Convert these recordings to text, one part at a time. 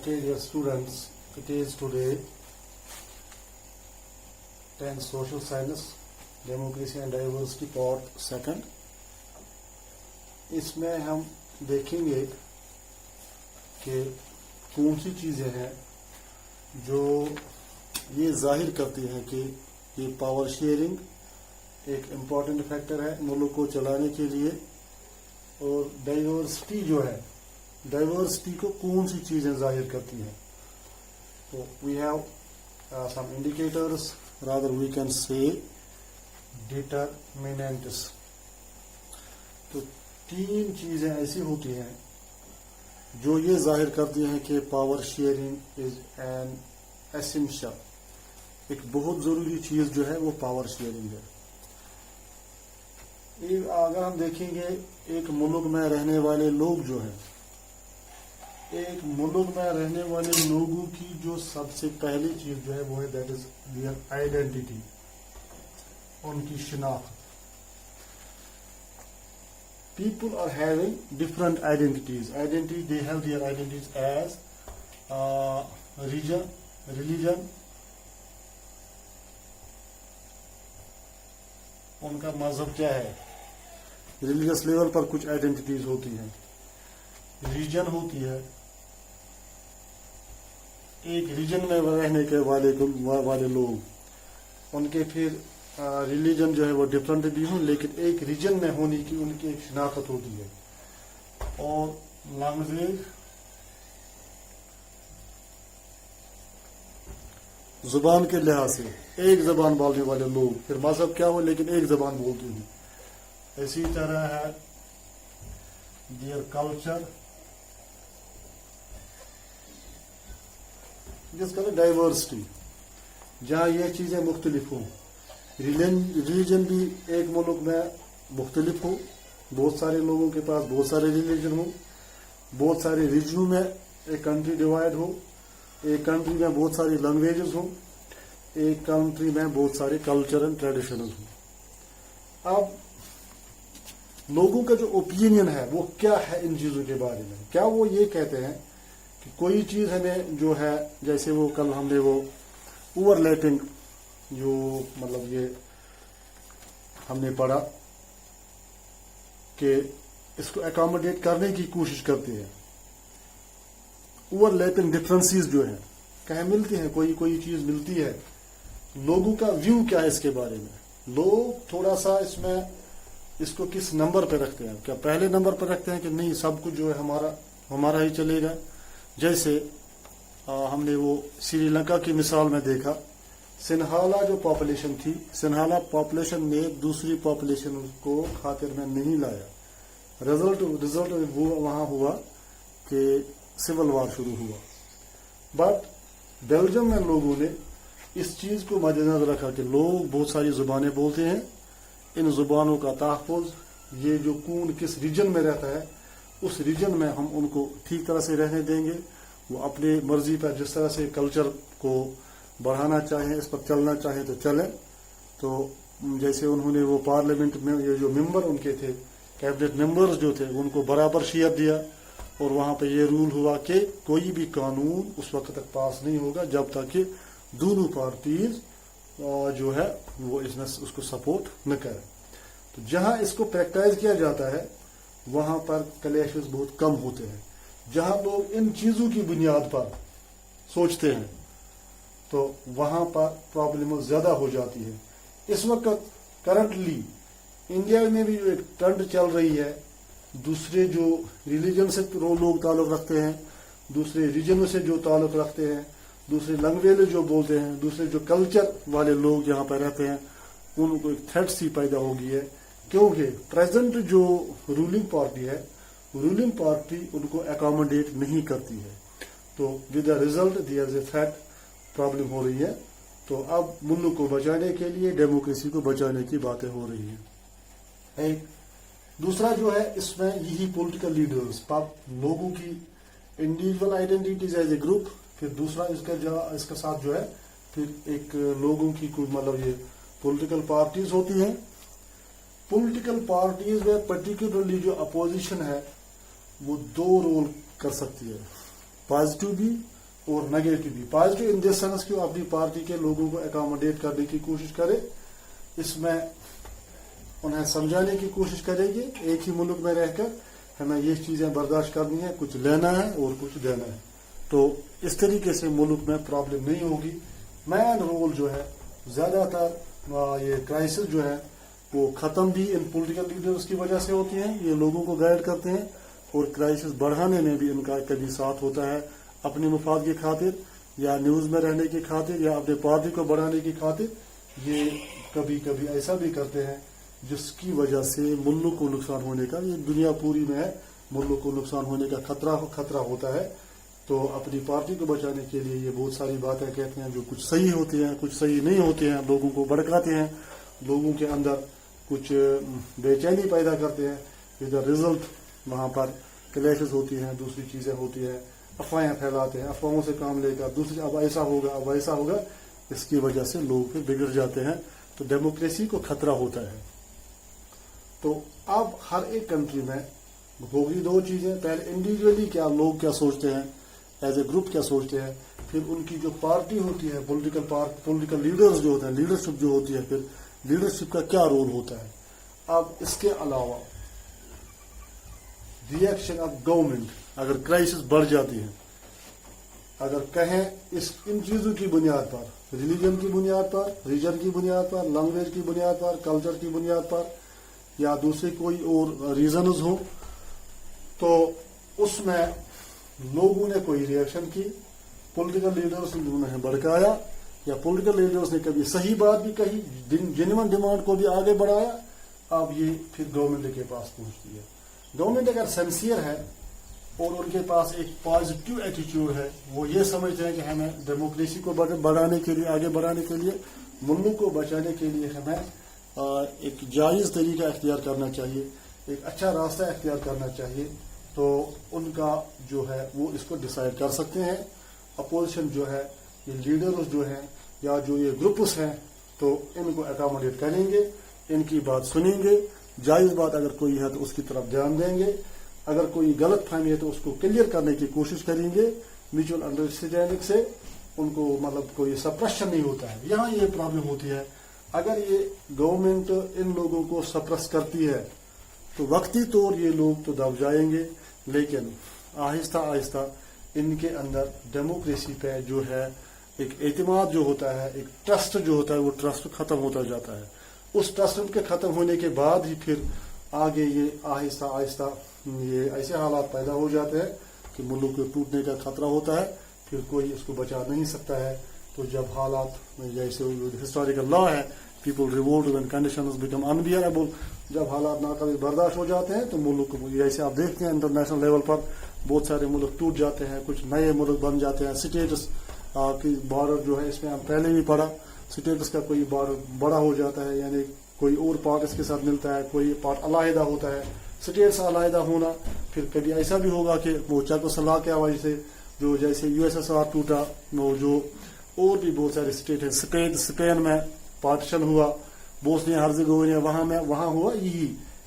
Okay, dear students, it is today 10th Social Science, Democracy and Diversity Part 2. इसमें हम देखेंगे कि कौन सी चीज़ें हैं जो ये जाहिर करती हैं कि ये पावर शेयरिंग एक इम्पॉर्टेंट फैक्टर है मुल्क को चलाने के लिए, और डाइवर्सिटी जो है, डाइवर्सिटी को कौन सी चीज़ें जाहिर करती हैं. तो we have some indicators, rather we can say determinants. तो तीन चीज़ें ऐसी होती हैं जो ये जाहिर करती हैं कि power sharing is an essential. एक बहुत ज़रूरी चीज़ जो है वो पावर शेयरिंग है. अगर हम देखेंगे एक मुल्क में रहने वाले लोग जो हैं, एक मुल्क में रहने वाले लोगों की जो सबसे पहली चीज़ जो है वो है दैट इज देयर आइडेंटिटी, उनकी शिनाख्त. People are having different identities. They have their identities as religion, उनका मजहब क्या है. रिलीजियस लेवल पर कुछ आइडेंटिटीज होती हैं. रीजन होती है, एक रीजन में रहने के वाले लोग, उनके फिर रिलीजन जो है वो डिफरेंट भी हों, लेकिन एक रीजन में होने की उनकी एक शिनाख्त होती है. और लैंग्वेज, जुबान के लिहाज से एक जबान बोलने वाले लोग, फिर मजहब क्या हो लेकिन एक जबान बोलते हैं. इसी तरह है देयर कल्चर, जिसका डाइवर्सिटी, जहाँ ये चीजें मुख्तलिफ हों. रिलीजन भी एक मुल्क में मुख्तलिफ हो, बहुत सारे लोगों के पास बहुत सारे रिलीजन हो, बहुत सारे रीजनों में एक कंट्री डिवाइड हो, एक कंट्री में बहुत सारी लैंग्वेजेस हो, एक कंट्री में बहुत सारे कल्चर एंड ट्रेडिशंस हो. अब लोगों का जो ओपिनियन है वो क्या है इन चीजों के बारे में. क्या वो ये कहते हैं कि कोई चीज हमें जो है, जैसे वो कल हमने वो ओवरलैपिंग जो मतलब ये हमने पढ़ा कि इसको अकोमोडेट करने की कोशिश करते हैं. ओवरलैपिंग डिफरेंसेस जो है कहीं मिलती हैं, कोई चीज मिलती है. लोगों का व्यू क्या है इसके बारे में. लोग थोड़ा सा इसमें इसको किस नंबर पे रखते हैं. क्या पहले नंबर पर रखते हैं कि नहीं सब कुछ जो है हमारा ही चलेगा. जैसे हमने वो श्रीलंका की मिसाल में देखा, सिन्हाला जो पॉपुलेशन थी, सिन्हाला पॉपुलेशन ने दूसरी पॉपुलेशन को खातिर में नहीं लाया. रिजल्ट वो वहां हुआ कि सिविल वार शुरू हुआ. बट बेल्जियम में लोगों ने इस चीज को मद्देनजर रखा कि लोग बहुत सारी जुबानें बोलते हैं, इन जुबानों का तहफ़्फ़ुज़, ये जो कौन किस रीजन में रहता है उस रीजन में हम उनको ठीक तरह से रहने देंगे. वो अपने मर्जी पर जिस तरह से कल्चर को बढ़ाना चाहें, इस पर चलना चाहें तो चलें. तो जैसे उन्होंने वो पार्लियामेंट में ये जो मेंबर उनके थे, कैबिनेट मेंबर्स जो थे, उनको बराबर शेयर दिया. और वहां पे ये रूल हुआ कि कोई भी कानून उस वक्त तक पास नहीं होगा जब तक कि दोनों पार्टीज जो है वो इसमें उसको सपोर्ट न करे. तो जहां इसको प्रैक्टिस किया जाता है वहां पर क्लैशेस बहुत कम होते हैं. जहां लोग इन चीजों की बुनियाद पर सोचते हैं तो वहां पर प्रॉब्लम ज्यादा हो जाती है. इस वक्त करंटली इंडिया में भी एक ट्रेंड चल रही है, दूसरे जो रिलीजन से लोग ताल्लुक रखते हैं, दूसरे रीजनों से जो ताल्लुक रखते हैं, दूसरे लैंग्वेज जो बोलते हैं, दूसरे जो कल्चर वाले लोग यहाँ पर रहते हैं, उनको एक थ्रेट सी पैदा हो गई है. क्योंकि प्रेजेंट जो रूलिंग पार्टी है, रूलिंग पार्टी उनको अकोमोडेट नहीं करती है. तो with the result there is a threat, problem हो रही है. तो अब मुल्क को बचाने के लिए, डेमोक्रेसी को बचाने की बातें हो रही हैं. एक दूसरा जो है इसमें यही पॉलिटिकल लीडर्स, लोगों की individual identities as a group. फिर दूसरा इसका साथ जो है फिर एक लोगों की कोई मतलब ये पॉलिटिकल पार्टीज होती हैं. पॉलिटिकल पार्टीज में पर्टिकुलरली जो अपोजिशन है वो दो रोल कर सकती है, पॉजिटिव भी और नेगेटिव भी। पॉजिटिव इन दिस सेंस कि अपनी पार्टी के लोगों को एकोमोडेट करने की कोशिश करे, इसमें उन्हें समझाने की कोशिश करेंगे एक ही मुल्क में रहकर हमें ये चीजें बर्दाश्त करनी है, कुछ लेना है और कुछ देना है। तो इस तरीके से मुल्क में प्रॉब्लम नहीं होगी। मेन रोल जो है ज्यादातर ये क्राइसिस जो है वो खत्म भी इन पॉलिटिकल लीडर्स की वजह से होती है, ये लोगों को गाइड करते हैं, और क्राइसिस बढ़ाने में भी इनका कभी साथ होता है अपने मुफाद की खातिर या न्यूज में रहने की खातिर या अपने पार्टी को बढ़ाने की खातिर। ये कभी कभी ऐसा भी करते हैं जिसकी वजह से मुल्क को नुकसान होने का, ये दुनिया पूरी में है, मुल्क को नुकसान होने का खतरा होता है। तो अपनी पार्टी को बचाने के लिए ये बहुत सारी बातें कहते हैं जो कुछ सही होती हैं, कुछ सही नहीं होती हैं, लोगों को भड़काते हैं, लोगों के अंदर कुछ बेचैनी पैदा करते हैं। इधर रिजल्ट वहां पर क्लैशेस होती हैं, दूसरी चीजें होती हैं, अफवाहें फैलाते हैं, अफवाहों से काम लेकर दूसरी अब ऐसा होगा अब वैसा होगा, इसकी वजह से लोग फिर बिगड़ जाते हैं। तो डेमोक्रेसी को खतरा होता है। तो अब हर एक कंट्री में होगी दो चीजें, पहले इंडिविजुअली क्या लोग क्या सोचते हैं, एज ए ग्रुप क्या सोचते हैं, फिर उनकी जो पार्टी होती है, पॉलिटिकल लीडर्स जो होते हैं, लीडरशिप जो होती है, फिर लीडरशिप का क्या रोल होता है। अब इसके अलावा रिएक्शन ऑफ गवर्नमेंट, अगर क्राइसिस बढ़ जाती है, अगर कहें इन चीजों की बुनियाद पर, रिलीजन की बुनियाद पर, रीजन की बुनियाद पर, लैंग्वेज की बुनियाद पर, कल्चर की बुनियाद पर, या दूसरे कोई और रीजन्स हो, तो उसमें लोगों ने कोई रिएक्शन की, पॉलिटिकल लीडर्स ने उन्हें भड़काया, या पॉलिटिकल लीडर्स ने कभी सही बात भी कही, जेन्युइन डिमांड को भी आगे बढ़ाया, अब ये फिर गवर्नमेंट के पास पहुंचती है। गवर्नमेंट अगर सिंसियर है और उनके पास एक पॉजिटिव एटीट्यूड है, वो ये समझते हैं कि हमें डेमोक्रेसी को बढ़ाने के लिए, आगे बढ़ाने के लिए, मुल्क को बचाने के लिए हमें एक जायज तरीका इख्तियार करना चाहिए, एक अच्छा रास्ता इख्तियार करना चाहिए, तो उनका जो है वो इसको डिसाइड कर सकते हैं। अपोजिशन जो है, ये लीडर्स जो हैं या जो ये ग्रुप्स हैं, तो इनको एकोमोडेट करेंगे, इनकी बात सुनेंगे, जायज बात अगर कोई है तो उसकी तरफ ध्यान देंगे, अगर कोई गलत फहमी है तो उसको क्लियर करने की कोशिश करेंगे, म्यूचुअल अंडरस्टैंडिंग से उनको, मतलब कोई सप्रेशन नहीं होता है। यहाँ ये प्रॉब्लम होती है, अगर ये गवर्नमेंट इन लोगों को सप्रेस करती है तो वक्ती तौर ये लोग तो दब जाएंगे, लेकिन आहिस्ता आहिस्ता इनके अंदर डेमोक्रेसी पे जो है एक एतमाद जो होता है, एक ट्रस्ट जो होता है, वो ट्रस्ट खत्म होता जाता है। उस ट्रस्ट के खत्म होने के बाद ही फिर आगे ये आहिस्ता आहिस्ता ये ऐसे हालात पैदा हो जाते हैं कि मुल्क के टूटने का खतरा होता है, फिर कोई इसको बचा नहीं सकता है। तो जब हालात जैसे हिस्टोरिकल लॉ है, people revolt when conditions become unbearable, जब हालात नाकाबिल बर्दाश्त हो जाते हैं तो मुल्क, जैसे आप देखते हैं इंटरनेशनल लेवल पर बहुत सारे मुल्क टूट जाते हैं, कुछ नए मुल्क बन जाते हैं। स्टेटस की बॉर्डर जो है, इसमें हम पहले भी पढ़ा, स्टेटस का कोई बॉर्डर बड़ा हो जाता है, यानी कोई और पार्ट इसके साथ मिलता है, कोई पार्ट अलहदा होता है। स्टेट्स अलहदा होना, फिर कभी ऐसा भी होगा कि वो चेकोस्लोवाकिया की वजह से जो जैसे यूएसएसआर टूटा, वो जो और भी बहुत सारे स्टेट है, स्पेन में पार्टीशन हुआ, बोस्निया हर्जेगोविना वहां हुआ यही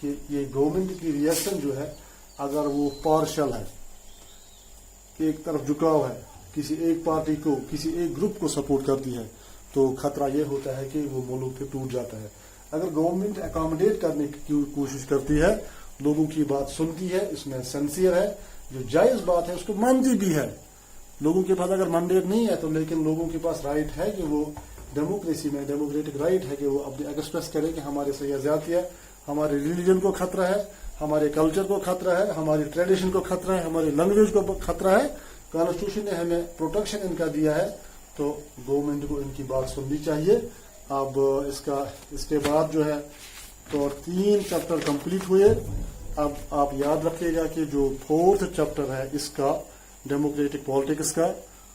कि ये गवर्नमेंट की रिएक्शन जो है, अगर वो पार्शल है, एक तरफ झुकाव है, किसी एक पार्टी को, किसी एक ग्रुप को सपोर्ट करती है, तो खतरा ये होता है कि वो मुल्क फिर टूट जाता है। अगर गवर्नमेंट एकोमोडेट करने की कोशिश करती है, लोगों की बात सुनती है, इसमें सिंसियर है, जो जायज बात है उसको मानती भी है, लोगों के पास अगर मैंडेट नहीं है तो, लेकिन लोगों के पास राइट है कि वो डेमोक्रेसी में डेमोक्रेटिक राइट है कि वो अपने एक्सप्रेस करें कि हमारे से यह ज्यादती है, हमारे रिलीजन को खतरा है, हमारे कल्चर को खतरा है, हमारी ट्रेडिशन को खतरा है, हमारी लैंग्वेज को खतरा है। कॉन्स्टिट्यूशन ने हमें प्रोटेक्शन इनका दिया है, तो गवर्नमेंट को इनकी बात सुननी चाहिए। अब इसके बाद जो है तो 3 चैप्टर कंप्लीट हुए। अब आप याद रखिएगा कि जो 4th चैप्टर है इसका, डेमोक्रेटिक पॉलिटिक्स का,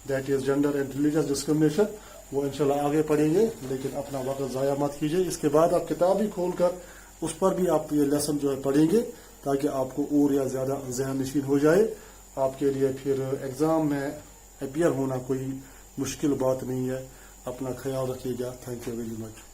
that is gender and religious discrimination, वो इंशाल्लाह आगे पढ़ेंगे, लेकिन अपना वक्त जाया मत कीजिए। इसके बाद आप किताब ही खोलकर उस पर भी आप ये लेसन जो है पढ़ेंगे, ताकि आपको और या ज्यादा ज़हन नशीन हो जाए, आपके लिए फिर एग्जाम में अपीयर होना कोई मुश्किल बात नहीं है। अपना ख्याल रखिएगा। Thank you very much.